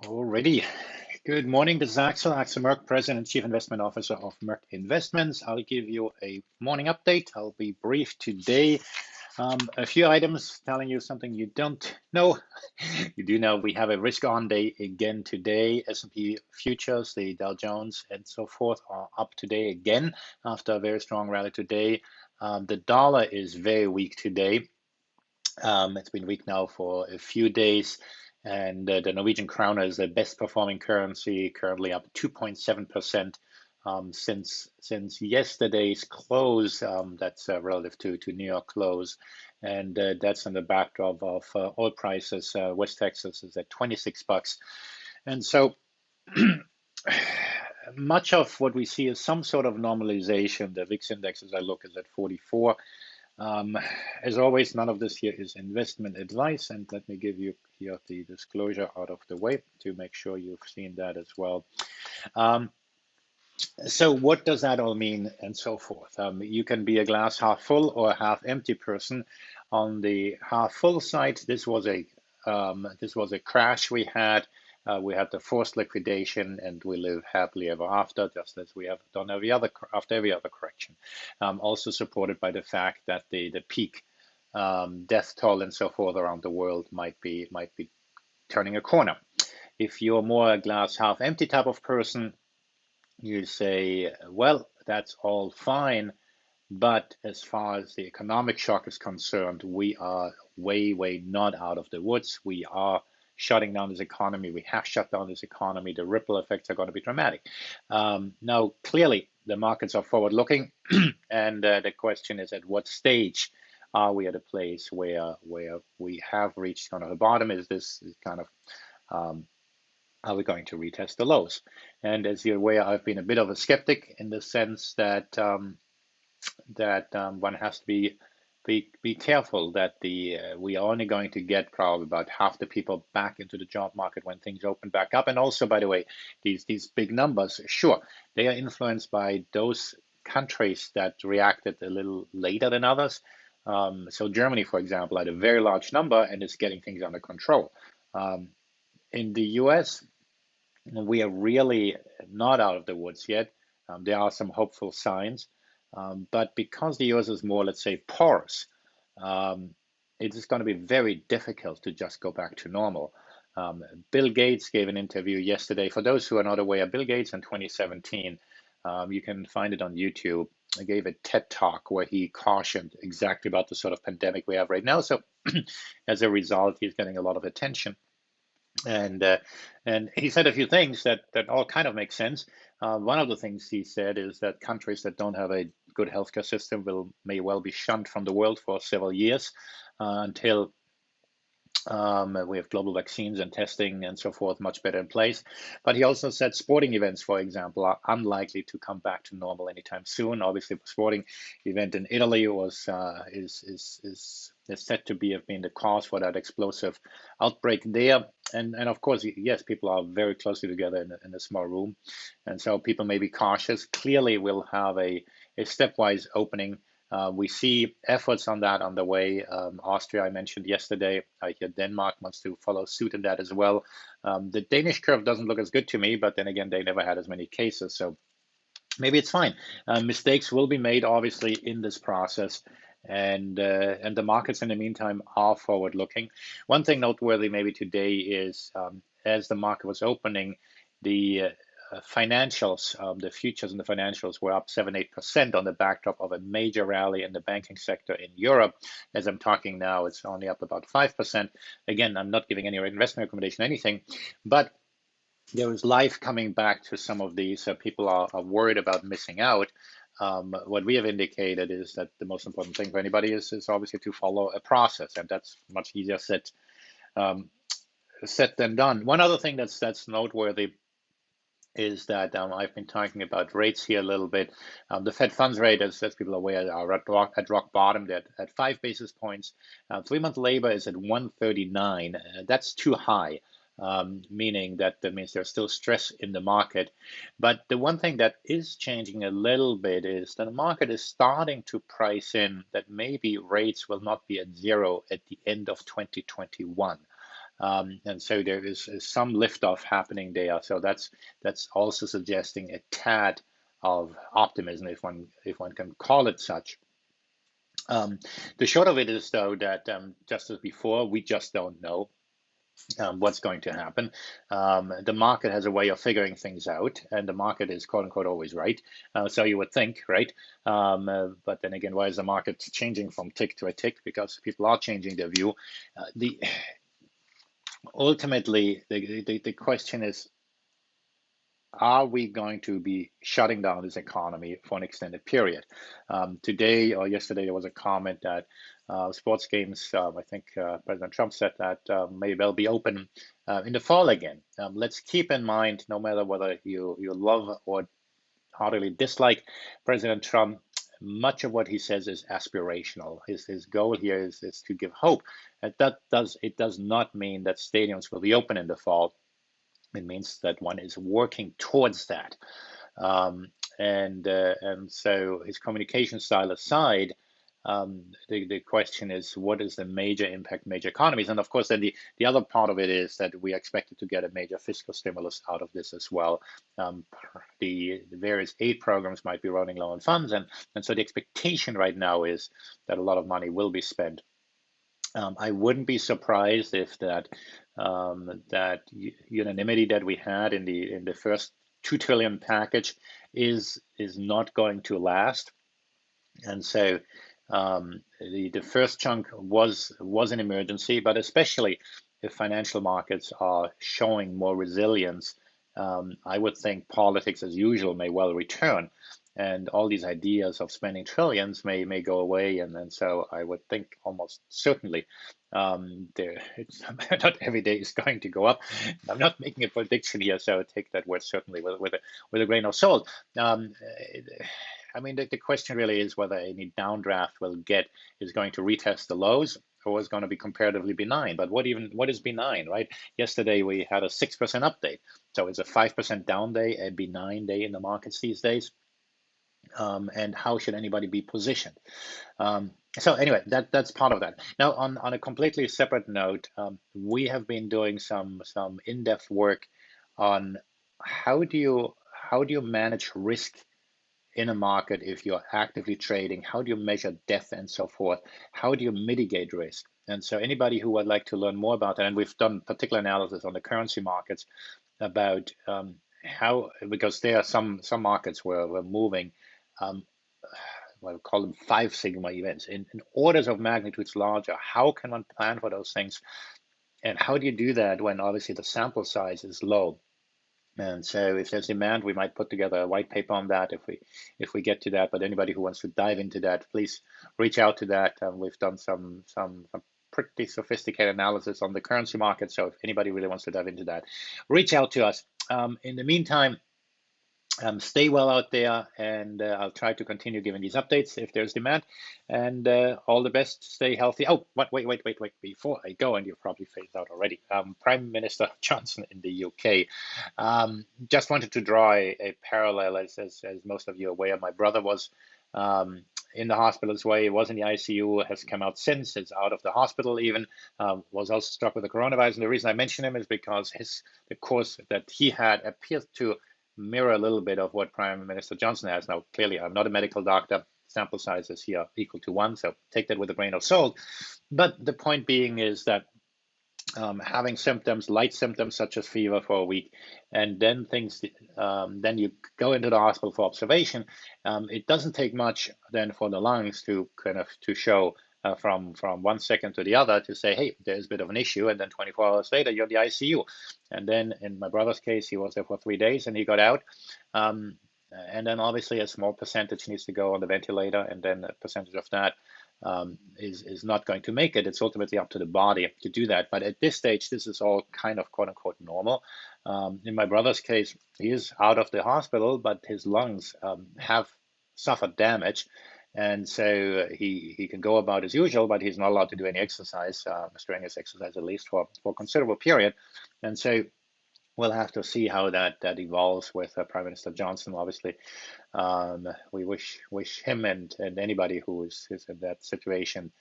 Alrighty. Good morning. This is Axel Merk, President and Chief Investment Officer of Merk Investments. I'll give you a morning update. I'll be brief today. A few items telling you something you don't know. You do know we have a risk-on day again today. S&P futures, the Dow Jones, and so forth are up today again after a very strong rally today. The dollar is very weak today. It's been weak now for a few days, and the Norwegian krone is the best performing currency, currently up 2.7% since yesterday's close. That's relative to New York close, and that's in the backdrop of oil prices. West Texas is at 26 bucks, and so much of what we see is some sort of normalization. The VIX index, as I look, is at 44. Um, as always, none of this here is investment advice, and let me give you here the disclosure out of the way to make sure you've seen that as well. Um, so what does that all mean and so forth? You can be a glass half full or a half empty person. On the half full side, this was a crash we had. We had the forced liquidation, and we live happily ever after, just as we have done after every other correction. Also supported by the fact that the peak death toll and so forth around the world might be turning a corner. If you're more a glass half empty type of person, you say, well, that's all fine, but as far as the economic shock is concerned, we are way not out of the woods. We are shutting down this economy. We have shut down this economy. The ripple effects are going to be dramatic. Now, clearly, the markets are forward looking, and the question is, at what stage are we at a place where we have reached kind of a bottom? Is this kind of are we going to retest the lows? And as you're aware, I've been a bit of a skeptic in the sense that one has to be careful that we are only going to get probably about half the people back into the job market when things open back up. And also, by the way, these big numbers, sure, they are influenced by those countries that reacted a little later than others. So Germany, for example, had a very large number and is getting things under control. In the US, we are really not out of the woods yet. There are some hopeful signs, but because the US is more, let's say, porous, it is going to be very difficult to just go back to normal. Bill Gates gave an interview yesterday. For those who are not aware, Bill Gates in 2017, you can find it on YouTube, gave a TED talk where he cautioned exactly about the sort of pandemic we have right now. So as a result, he's getting a lot of attention. And he said a few things that all kind of make sense. One of the things he said is that countries that don't have a good healthcare system may well be shunned from the world for several years until we have global vaccines and testing and so forth much better in place. But he also said sporting events, for example, are unlikely to come back to normal anytime soon. Obviously, the sporting event in Italy was is said to have been the cause for that explosive outbreak there. And of course, yes, people are very closely together in a small room, and so people may be cautious. Clearly, we'll have a stepwise opening. We see efforts on that on the way. Austria, I mentioned yesterday. I hear Denmark wants to follow suit in that as well. The Danish curve doesn't look as good to me, but then again, they never had as many cases, so maybe it's fine. Mistakes will be made, obviously, in this process, and the markets in the meantime are forward-looking. One thing noteworthy maybe today is as the market was opening, the financials, the futures and the financials were up 7-8% on the backdrop of a major rally in the banking sector in Europe. As I'm talking now, it's only up about 5%. Again, I'm not giving any investment recommendation or anything, but there is life coming back to some of these. People are worried about missing out. What we have indicated is that the most important thing for anybody is obviously to follow a process, and that's much easier said than done. One other thing that's noteworthy is that I've been talking about rates here a little bit. The Fed funds rate, as people are aware, are at rock bottom. They're at 5 basis points. 3-month labor is at 139. That's too high. Meaning that means there's still stress in the market. But the one thing that is changing a little bit is that the market is starting to price in that maybe rates will not be at zero at the end of 2021. And so there is some liftoff happening there. So that's also suggesting a tad of optimism, if one can call it such. Um, the short of it is, though, that just as before, we just don't know what's going to happen. The market has a way of figuring things out, and the market is quote unquote always right. So you would think, right? But then again, why is the market changing from tick to a tick? Because people are changing their view. The ultimately the question is, are we going to be shutting down this economy for an extended period? Today or yesterday, there was a comment that sports games, I think President Trump said that may well be open in the fall again. Let's keep in mind, no matter whether you love or heartily dislike President Trump, much of what he says is aspirational. His goal here is to give hope. And it does not mean that stadiums will be open in the fall. It means that one is working towards that. Um, and so his communication style aside, the question is, what is the major impact major economies? And of course, then the other part of it is that we are expected to get a major fiscal stimulus out of this as well. The various aid programs might be running low on funds, and so the expectation right now is that a lot of money will be spent. I wouldn't be surprised if that unanimity that we had in the first 2 trillion package is not going to last, and so the first chunk was an emergency, but especially if financial markets are showing more resilience, I would think politics as usual may well return, and all these ideas of spending trillions may go away, and so I would think almost certainly it's not every day is going to go up. I'm not making a prediction here, so take that word certainly with a grain of salt. I mean, the question really is whether any downdraft is going to retest the lows or is going to be comparatively benign. But what is benign, right? Yesterday we had a 6% update, so is a 5% down day a benign day in the markets these days? And how should anybody be positioned? So anyway, that's part of that. Now, on a completely separate note, we have been doing some in-depth work on how do you manage risk in a market if you're actively trading? How do you measure depth and so forth? How do you mitigate risk? And so anybody who would like to learn more about that, and we've done particular analysis on the currency markets about how, because there are some markets where we're moving, well, call them 5 sigma events in orders of magnitudes larger. How can one plan for those things? And how do you do that when obviously the sample size is low? And so if there's demand, we might put together a white paper on that if we get to that. But anybody who wants to dive into that, please reach out to that. We've done some pretty sophisticated analysis on the currency market. So if anybody really wants to dive into that, reach out to us. In the meantime, stay well out there, and I'll try to continue giving these updates if there's demand. And all the best. Stay healthy. Oh, wait. Before I go, and you've probably phased out already, Prime Minister Johnson in the UK. Just wanted to draw a parallel, as most of you are aware. My brother was in the hospital as well. He was in the ICU, has come out since, is out of the hospital even, was also struck with the coronavirus. And the reason I mention him is because the course that he had appears to mirror a little bit of what Prime Minister Johnson has. Now, clearly, I'm not a medical doctor. Sample sizes here equal to 1, so take that with a grain of salt. But the point being is that having symptoms, light symptoms such as fever for a week, and then then you go into the hospital for observation. It doesn't take much then for the lungs to show from 1 second to the other to say, hey, there's a bit of an issue, and then 24 hours later you're in the ICU. And then in my brother's case, he was there for 3 days and he got out. And then obviously a small percentage needs to go on the ventilator, and then a percentage of that is not going to make it. It's ultimately up to the body to do that. But at this stage, this is all kind of quote unquote normal. In my brother's case, he is out of the hospital, but his lungs have suffered damage. And so he can go about as usual, but he's not allowed to do any exercise, strenuous exercise, at least for a considerable period. And so we'll have to see how that evolves with Prime Minister Johnson. Obviously, we wish him and anybody who is in that situation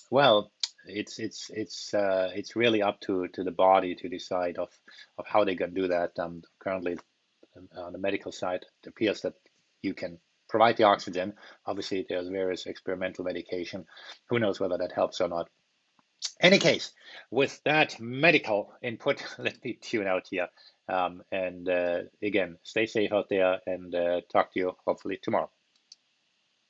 well. it's really up to the body to decide of how they can do that. Currently, on the medical side, it appears that you can provide the oxygen. Obviously, there's various experimental medication. Who knows whether that helps or not? Any case, with that medical input, let me tune out here. And again, stay safe out there, and talk to you hopefully tomorrow.